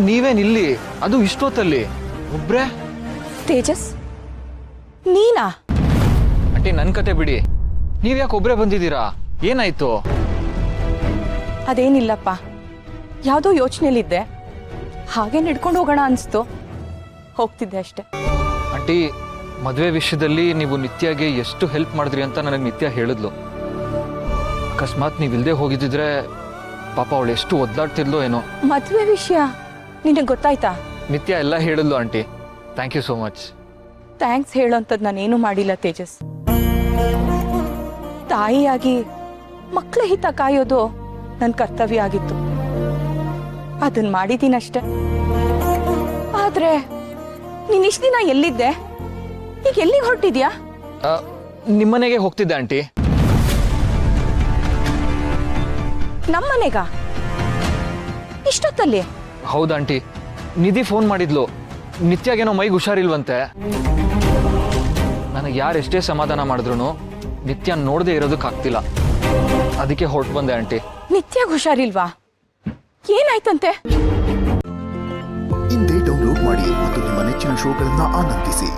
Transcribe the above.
ನೀವೇನಿಲ್ಲಿ, ಅದು ಇಷ್ಟೊತ್ತಲ್ಲಿ ಒಬ್ರೆ? ತೇಜಸ್, ನೀನಾ? ಆಂಟಿ ನನ್ನ ಕತೆ ಬಿಡಿ, ನೀವ್ಯಾಕೆ ಒಬ್ರೆ ಬಂದಿದ್ದೀರಾ? ಏನಾಯ್ತು? ಅದೇನಿಲ್ಲಪ್ಪ, ಯಾವುದೋ ಯೋಚನೆಯಲ್ಲಿದ್ದೆ, ಹಾಗೆ ನಡ್ಕೊಂಡು ಹೋಗೋಣ ಅನಿಸ್ತು, ಹೋಗ್ತಿದ್ದೆ ಅಷ್ಟೆ. ಆಂಟಿ, ಮದುವೆ ವಿಷಯದಲ್ಲಿ ನೀವು ನಿತ್ಯಗೆ ಎಷ್ಟು ಹೆಲ್ಪ್ ಮಾಡಿದ್ರಿ ಅಂತ ನನಗೆ ನಿತ್ಯ ಹೇಳಿದ್ಲು. ಅಕಸ್ಮಾತ್ ನೀವಿಲ್ದೇ ಹೋಗಿದ್ದಿದ್ರೆ ಪಾಪ ಅವಳು ಎಷ್ಟು ಒದ್ದಾಡ್ತಿದ್ಲೋ ಏನೋ. ಮದುವೆ ವಿಷಯ ನಿನಗೆ ಗೊತ್ತಾಯ್ತಾ? ನಿತ್ಯ ಎಲ್ಲ ಹೇಳಿದ್ಲು aunty. Thank you so much. Thanks ಹೇಳೋಂಥದ್ದು ನಾನೇನು ಮಾಡಿಲ್ಲ ತೇಜಸ್. ತಾಯಿಯಾಗಿ ಮಕ್ಕಳ ಹಿತ ಕಾಯೋದು ನನ್ನ ಕರ್ತವ್ಯ ಆಗಿತ್ತು, ಅದನ್ನ ಮಾಡಿದ್ದೀನಷ್ಟೆ. ಆದ್ರೆ ನೀನ್ ಇಷ್ಟ ದಿನ ಎಲ್ಲಿದ್ದೆ? ಈಗ ಎಲ್ಲಿಗೆ ಹೊರಟಿದ್ಯಾ? ನಿಮ್ಮನೆಗೆ ಹೋಗ್ತಿದ್ದೆ ಆಂಟಿ. ನಮ್ಮನೆಗ? ಇಷ್ಟೊತ್ತಲ್ಲಿ? ಹೌದಾ ಆಂಟಿ, ನಿಧಿ ಫೋನ್ ಮಾಡಿದ್ಲು, ನಿತ್ಯಾಗೇನೋ ಮೈಗೆ ಹುಷಾರಿಲ್ವಂತೆ. ನನಗೆ ಯಾರೆಷ್ಟೇ ಸಮಾಧಾನ ಮಾಡಿದ್ರು ನಿತ್ಯ ನೋಡದೆ ಇರೋದಕ್ಕಾಗ್ತಿಲ್ಲ, ಅದಕ್ಕೆ ಹೊರಟು ಬಂದೆ ಆಂಟಿ. ನಿತ್ಯಾಗ ಹುಷಾರಿಲ್ವಾ? ಏನಾಯ್ತಂತೆ? ಇಂದೇ ಡೌನ್ಲೋಡ್ ಮಾಡಿ ಮತ್ತು ನಿಮ್ಮ ನೆಚ್ಚಿನ ಶೋಗಳನ್ನ ಆನಂದಿಸಿ.